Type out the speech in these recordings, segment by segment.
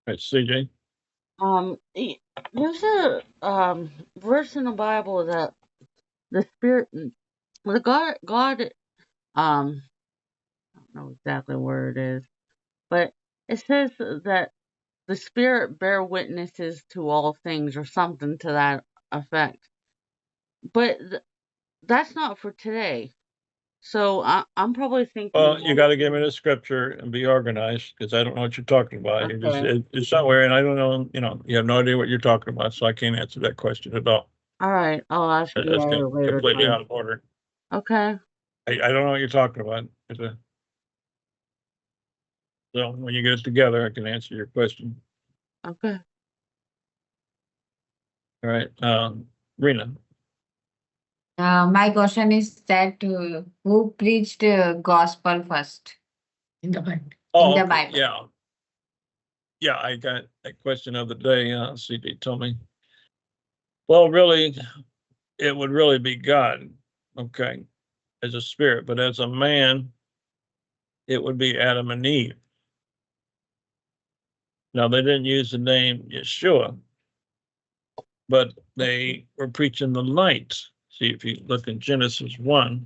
Right, CJ? There's a verse in the Bible that the Spirit, the God, I don't know exactly where it is, but it says that the Spirit bear witnesses to all things, or something to that effect. But that's not for today. So I'm probably thinking. Well, you got to give me the scripture and be organized because I don't know what you're talking about. You just Okay. it's somewhere, and I don't know. You have no idea what you're talking about, so I can't answer that question at all. All right, I'll ask you That's at a later completely time. out of order. Okay. I don't know what you're talking about. So when you get it together, I can answer your question. Okay. All right, Rena. My question is that who preached gospel first in the Bible? Oh, In the okay, Bible. yeah. I got a question of the day. CD told me. Well, really, it would really be God, okay, as a spirit, but as a man, it would be Adam and Eve. Now, they didn't use the name Yeshua, but they were preaching the light. See, if you look in Genesis 1,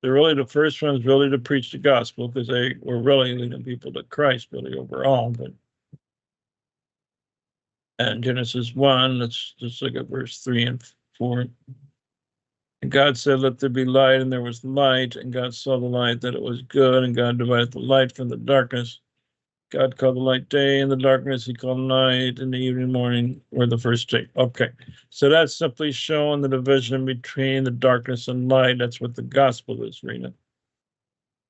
they're really the first ones really to preach the gospel because they were really leading people to Christ really overall. But and Genesis 1, let's just look at verse 3 and 4. And God said, let there be light, and there was light, and God saw the light that it was good, and God divided the light from the darkness. God called the light day, and the darkness he called night, and the evening morning were the first day. Okay, so that's simply showing the division between the darkness and light. That's what the gospel is, Rena.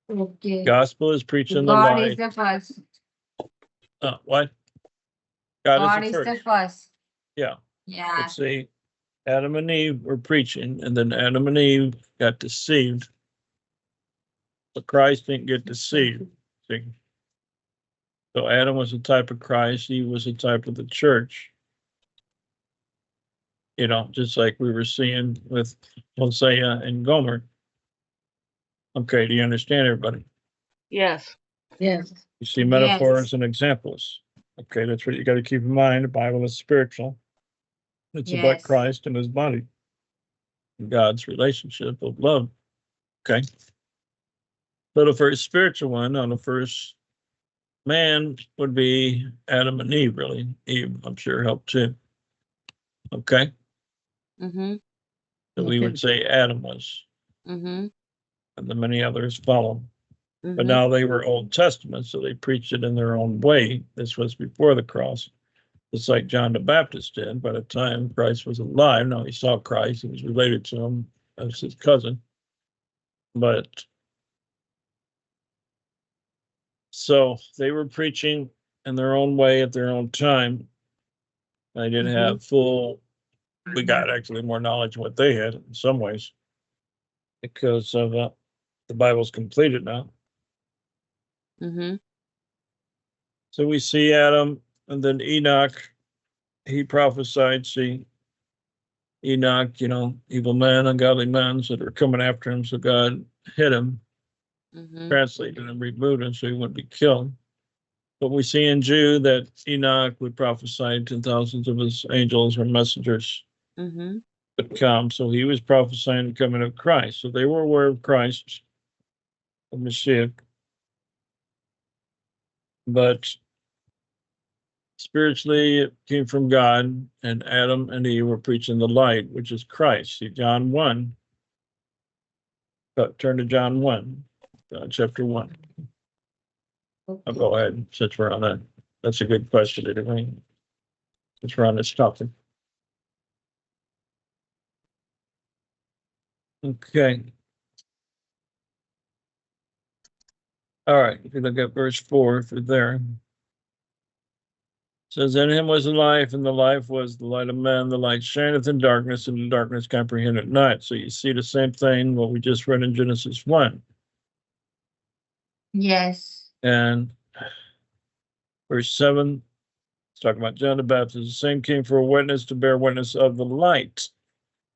Okay. Gospel is preaching the God light. is the first. What? God God is is the the first. first. Yeah. Yeah. Let's see. Adam and Eve were preaching, and then Adam and Eve got deceived. But Christ didn't get deceived. See? So Adam was a type of Christ, Eve was a type of the church. Just like we were seeing with Hosea and Gomer. Okay, do you understand, everybody? Yes. Yes. You see metaphors and examples. Okay, that's what you got to keep in mind. The Bible is spiritual. It's about Christ and his body, God's relationship of love. Okay. So the first spiritual one on the first man would be Adam and Eve, really. Eve, I'm sure, helped too. Okay. Mm-hmm. So we would say Adam was, Mm-hmm. and the many others follow. But Mm-hmm. now they were Old Testament, so they preached it in their own way. This was before the cross. It's like John the Baptist did by the time Christ was alive. Now he saw Christ, he was related to him as his cousin. But so they were preaching in their own way at their own time. They didn't have we got actually more knowledge than what they had in some ways because of the Bible's completed now. Mm-hmm. So we see Adam and then Enoch. He prophesied, see, Enoch, evil men, ungodly men that are coming after him. So God hit him, translated him, removed him so he wouldn't be killed. But we see in Jude that Enoch would prophesy to thousands of his angels or messengers would come. So he was prophesying the coming of Christ. So they were aware of Christ, of Mashiach. But spiritually, it came from God, and Adam and Eve were preaching the light, which is Christ. See, John 1. Turn to John 1, chapter 1. I'll go ahead since we're on that. That's a good question, anyway. Since we're on this topic. Okay. All right. If you look at verse 4 through there, it says, in him was the life, and the life was the light of men. The light shineth in darkness, and the darkness comprehended not. So you see the same thing, what we just read in Genesis 1. Yes. And verse 7, it's talking about John the Baptist. The same came for a witness to bear witness of the light.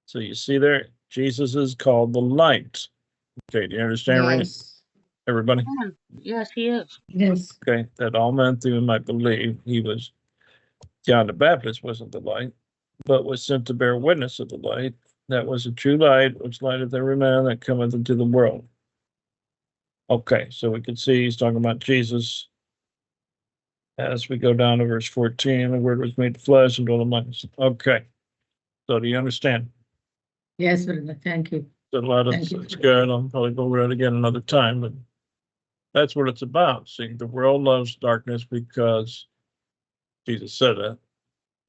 So you see there, Jesus is called the light. Okay, do you understand? Yes. Everybody? Yes, he is. Yes. Okay, that all men through him might believe. He was, John the Baptist wasn't the light, but was sent to bear witness of the light. That was a true light, which lighteth every man that cometh into the world. Okay, so we can see he's talking about Jesus. As we go down to verse 14, the word was made flesh and dwelt among us. Okay, so do you understand? Yes, brother. Thank you. A lot of Thank you. it's good. I'll probably go over it again another time, but that's what it's about. See, the world loves darkness because Jesus said that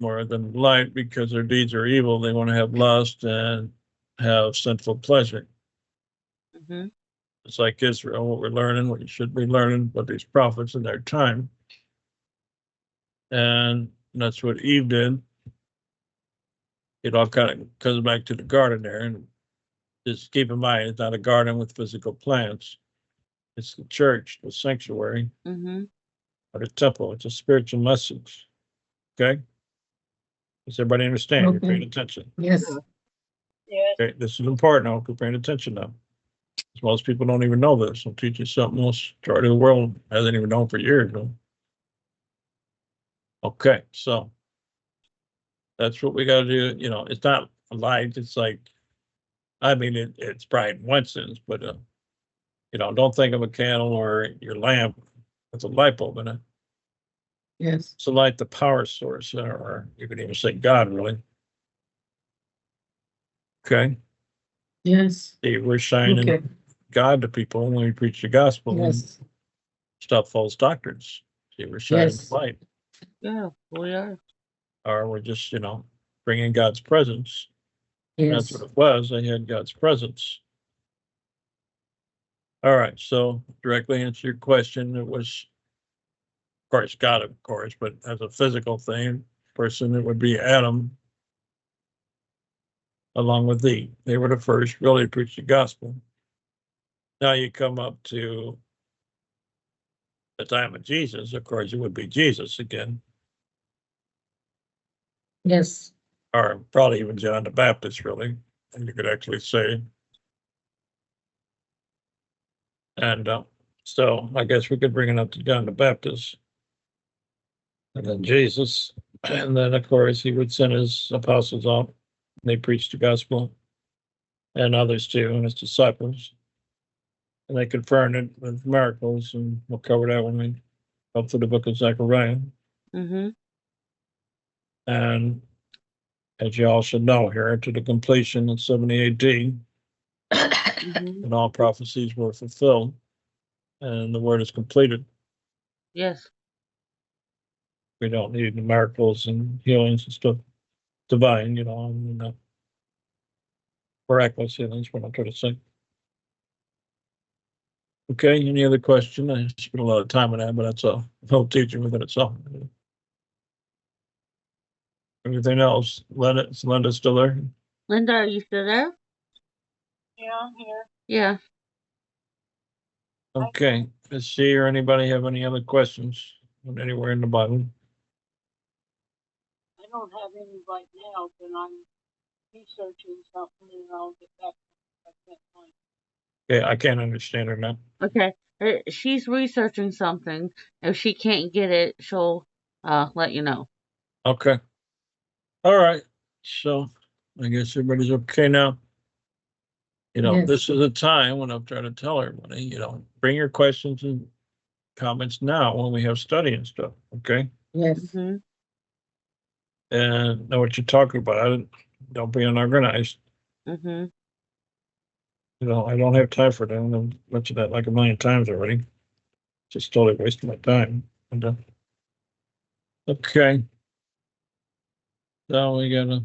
more than light because their deeds are evil. They want to have lust and have sinful pleasure. Mm-hmm. It's like Israel, what we're learning, what you should be learning, what these prophets in their time. And that's what Eve did. It all kind of comes back to the garden there. And just keep in mind, it's not a garden with physical plants. It's the church, the sanctuary, Mm-hmm. or the temple. It's a spiritual message. Okay? Does everybody understand? You're Okay. paying attention. Yes. Okay, this is important. I hope you're paying attention now. Most people don't even know this. I'm teaching something most majority of the world hasn't even known for years. Though. Okay, so that's what we got to do. You know, it's not light. It's like, I mean, it's bright in one sense, but you know, don't think of a candle or your lamp with a light bulb in it. Yes. It's a light, the power source, or you could even say God, really. Okay, Yes. see, we're shining Okay. God to people when we preach the gospel and Yes. stop false doctrines. See, we're shining Yes. light, Yeah, we are. or we're just, you know, bringing God's presence. That's Yes. what it was. They had God's presence. All right. So directly answer your question. It was, of course, God, of course, but as a physical thing, person, it would be Adam along with thee. They were the first really to preach the gospel. Now you come up to the time of Jesus. Of course, it would be Jesus again, Yes. or probably even John the Baptist, really. And you could actually say, and so I guess we could bring it up to John the Baptist. And then Jesus, and then of course he would send his apostles out. They preached the gospel, and others too, and his disciples. And they confirmed it with miracles, and we'll cover that when we go through the book of Zechariah. Mm-hmm. And as you all should know, here to the completion in 70 AD, Mm-hmm. and all prophecies were fulfilled, and the word is completed. Yes. We don't need the miracles and healings and stuff divine, you know, and miraculous healings, what I'm trying to say. Okay, any other question? I spent a lot of time on that, but that's a whole teaching within itself. Everything else, is Linda still there? Linda, are you still there? Yeah, I'm here. Yeah. Okay, let's see, or anybody have any other questions on anywhere in the Bible? I don't have any right now, but I'm researching something and I'll get back to you if I can't find it. Okay, I can't understand her now. Okay. She's researching something. If she can't get it, she'll let you know. Okay. All right, so I guess everybody's okay now. You know, Yes. this is a time when I'm trying to tell everybody, you know, bring your questions and comments now when we have study and stuff, okay? Yes. Mm-hmm. And know what you're talking about. Don't be unorganized. Mm-hmm. You know, I don't have time for that. I've mentioned that like a million times already. Just totally wasting my time. And, okay. Now we got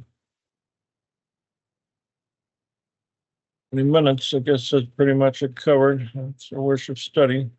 20 minutes. I guess that's pretty much it covered. It's a worship study.